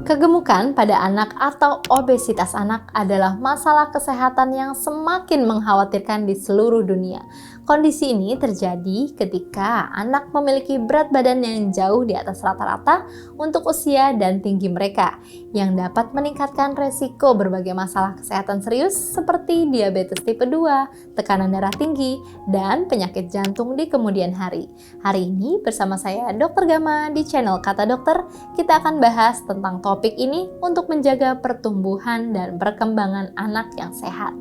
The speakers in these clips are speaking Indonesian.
Kegemukan pada anak atau obesitas anak adalah masalah kesehatan yang semakin mengkhawatirkan di seluruh dunia. Kondisi ini terjadi ketika anak memiliki berat badan yang jauh di atas rata-rata untuk usia dan tinggi mereka, yang dapat meningkatkan resiko berbagai masalah kesehatan serius seperti diabetes tipe 2, tekanan darah tinggi, dan penyakit jantung di kemudian hari. Hari ini bersama saya Dr. Gama di channel Kata Dokter, kita akan bahas tentang topik ini untuk menjaga pertumbuhan dan perkembangan anak yang sehat.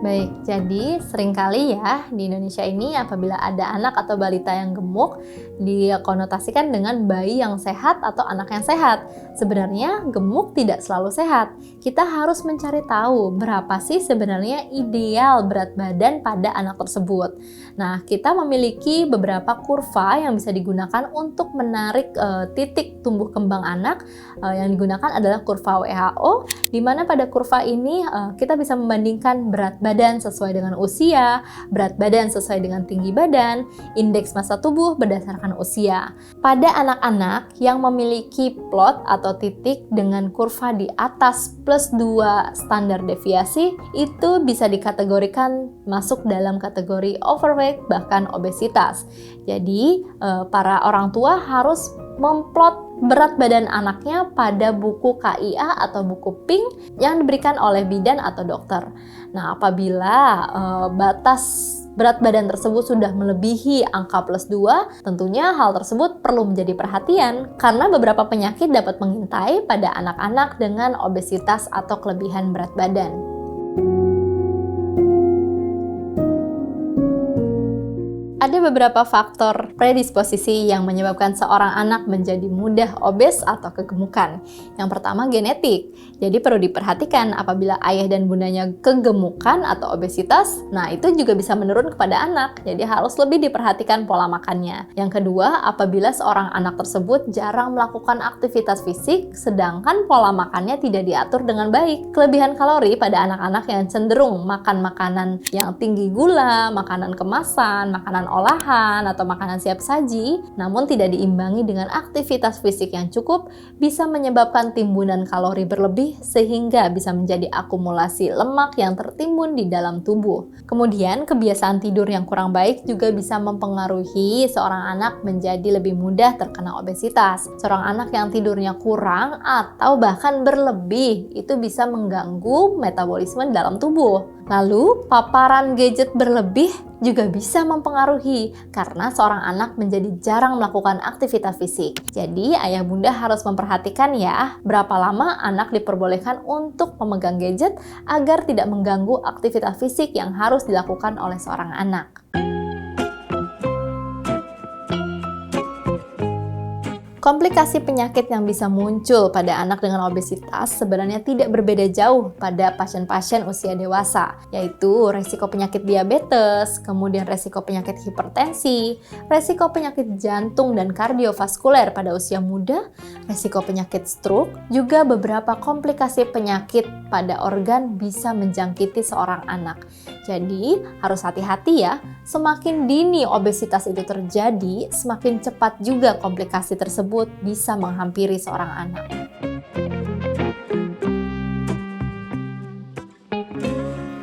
Baik, jadi seringkali ya di Indonesia ini apabila ada anak atau balita yang gemuk dikonotasikan dengan bayi yang sehat atau anak yang sehat. Sebenarnya gemuk tidak selalu sehat. Kita harus mencari tahu berapa sih sebenarnya ideal berat badan pada anak tersebut. Nah, kita memiliki beberapa kurva yang bisa digunakan untuk menarik titik tumbuh kembang anak. Yang digunakan adalah kurva WHO, di mana pada kurva ini kita bisa membandingkan berat badan sesuai dengan usia, berat badan sesuai dengan tinggi badan, indeks massa tubuh berdasarkan usia. Pada anak-anak yang memiliki plot atau titik dengan kurva di atas plus 2 standar deviasi, itu bisa dikategorikan masuk dalam kategori overweight bahkan obesitas. Jadi, para orang tua harus memplot berat badan anaknya pada buku KIA atau buku PINK yang diberikan oleh bidan atau dokter. Nah, apabila batas berat badan tersebut sudah melebihi angka plus 2, tentunya hal tersebut perlu menjadi perhatian karena beberapa penyakit dapat mengintai pada anak-anak dengan obesitas atau kelebihan berat badan. Ada beberapa faktor predisposisi yang menyebabkan seorang anak menjadi mudah obes atau kegemukan. Yang pertama, genetik. Jadi perlu diperhatikan apabila ayah dan bundanya kegemukan atau obesitas, nah itu juga bisa menurun kepada anak. Jadi harus lebih diperhatikan pola makannya. Yang kedua, apabila seorang anak tersebut jarang melakukan aktivitas fisik, sedangkan pola makannya tidak diatur dengan baik. Kelebihan kalori pada anak-anak yang cenderung makan makanan yang tinggi gula, makanan kemasan, makanan olahan atau makanan siap saji, namun tidak diimbangi dengan aktivitas fisik yang cukup, bisa menyebabkan timbunan kalori berlebih sehingga bisa menjadi akumulasi lemak yang tertimbun di dalam tubuh. Kemudian, kebiasaan tidur yang kurang baik juga bisa mempengaruhi seorang anak menjadi lebih mudah terkena obesitas. Seorang anak yang tidurnya kurang atau bahkan berlebih itu bisa mengganggu metabolisme dalam tubuh. Lalu, paparan gadget berlebih juga bisa mempengaruhi karena seorang anak menjadi jarang melakukan aktivitas fisik. Jadi, ayah bunda harus memperhatikan ya, berapa lama anak diperbolehkan untuk memegang gadget agar tidak mengganggu aktivitas fisik yang harus dilakukan oleh seorang anak. Komplikasi penyakit yang bisa muncul pada anak dengan obesitas sebenarnya tidak berbeda jauh pada pasien-pasien usia dewasa, yaitu resiko penyakit diabetes, kemudian resiko penyakit hipertensi, resiko penyakit jantung dan kardiovaskuler pada usia muda, resiko penyakit stroke, juga beberapa komplikasi penyakit pada organ bisa menjangkiti seorang anak. Jadi, harus hati-hati ya, semakin dini obesitas itu terjadi, semakin cepat juga komplikasi tersebut bisa menghampiri seorang anak.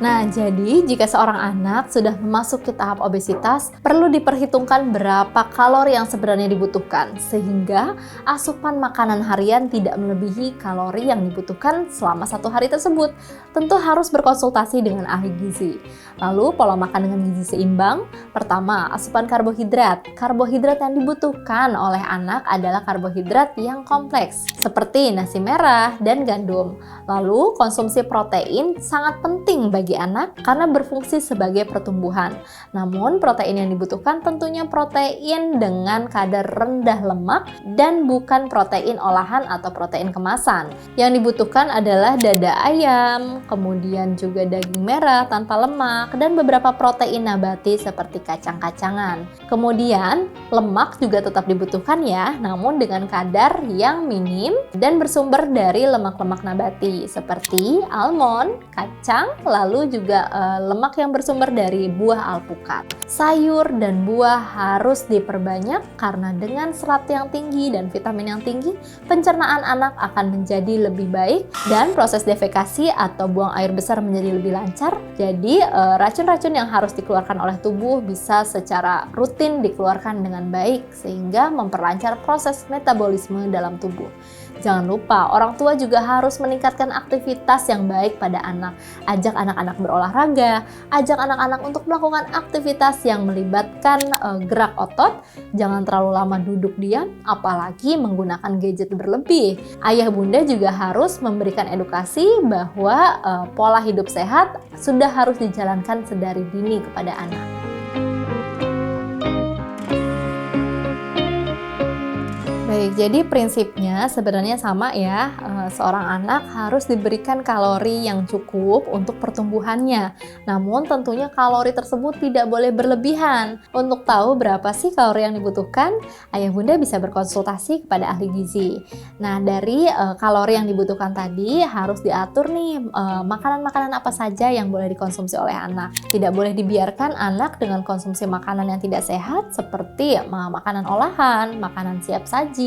Nah, jadi jika seorang anak sudah memasuki tahap obesitas, perlu diperhitungkan berapa kalori yang sebenarnya dibutuhkan, sehingga asupan makanan harian tidak melebihi kalori yang dibutuhkan selama satu hari tersebut. Tentu harus berkonsultasi dengan ahli gizi. Lalu, pola makan dengan gizi seimbang. Pertama, asupan karbohidrat. Karbohidrat yang dibutuhkan oleh anak adalah karbohidrat yang kompleks, seperti nasi merah dan gandum. Lalu, konsumsi protein sangat penting bagi anak karena berfungsi sebagai pertumbuhan. Namun, protein yang dibutuhkan tentunya protein dengan kadar rendah lemak dan bukan protein olahan atau protein kemasan. Yang dibutuhkan adalah dada ayam, kemudian juga daging merah tanpa lemak, dan beberapa protein nabati seperti kacang-kacangan. Kemudian, lemak juga tetap dibutuhkan ya, namun dengan kadar yang minim dan bersumber dari lemak-lemak nabati seperti almond, kacang, lalu satu juga lemak yang bersumber dari buah alpukat. Sayur dan buah harus diperbanyak karena dengan serat yang tinggi dan vitamin yang tinggi, pencernaan anak akan menjadi lebih baik dan proses defekasi atau buang air besar menjadi lebih lancar. Jadi racun-racun yang harus dikeluarkan oleh tubuh bisa secara rutin dikeluarkan dengan baik sehingga memperlancar proses metabolisme dalam tubuh. Jangan lupa, orang tua juga harus meningkatkan aktivitas yang baik pada anak. Ajak anak-anak berolahraga, ajak anak-anak untuk melakukan aktivitas yang melibatkan gerak otot. Jangan terlalu lama duduk diam, apalagi menggunakan gadget berlebih. Ayah bunda juga harus memberikan edukasi bahwa pola hidup sehat sudah harus dijalankan sedari dini kepada anak. Baik, jadi prinsipnya sebenarnya sama ya, seorang anak harus diberikan kalori yang cukup untuk pertumbuhannya. Namun tentunya kalori tersebut tidak boleh berlebihan. Untuk tahu berapa sih kalori yang dibutuhkan, ayah bunda bisa berkonsultasi kepada ahli gizi. Nah, dari kalori yang dibutuhkan tadi harus diatur nih makanan-makanan apa saja yang boleh dikonsumsi oleh anak. Tidak boleh dibiarkan anak dengan konsumsi makanan yang tidak sehat seperti makanan olahan, makanan siap saji,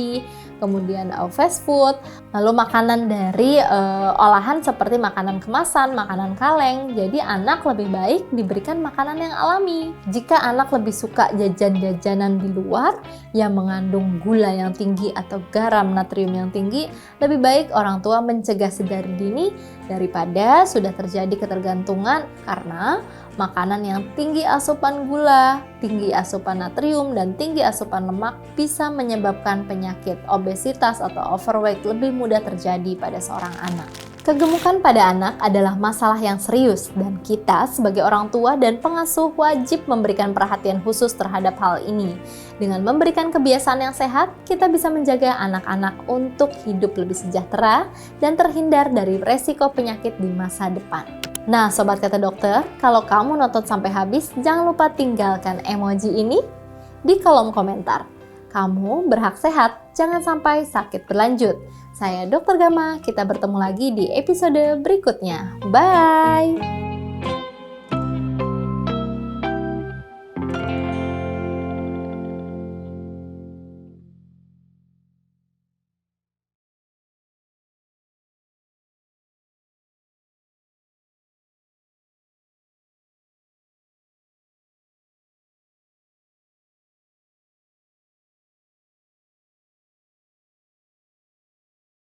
kemudian fast food, lalu makanan dari olahan seperti makanan kemasan, makanan kaleng. Jadi anak lebih baik diberikan makanan yang alami. Jika anak lebih suka jajan-jajanan di luar yang mengandung gula yang tinggi atau garam natrium yang tinggi, lebih baik orang tua mencegah sedari dini daripada sudah terjadi ketergantungan karena makanan yang tinggi asupan gula, tinggi asupan natrium, dan tinggi asupan lemak bisa menyebabkan penyakit obesitas atau overweight lebih mudah terjadi pada seorang anak. Kegemukan pada anak adalah masalah yang serius dan kita sebagai orang tua dan pengasuh wajib memberikan perhatian khusus terhadap hal ini. Dengan memberikan kebiasaan yang sehat, kita bisa menjaga anak-anak untuk hidup lebih sejahtera dan terhindar dari resiko penyakit di masa depan. Nah, Sobat Kata Dokter, kalau kamu nonton sampai habis, jangan lupa tinggalkan emoji ini di kolom komentar. Kamu berhak sehat, jangan sampai sakit berlanjut. Saya Dr. Gama, kita bertemu lagi di episode berikutnya. Bye!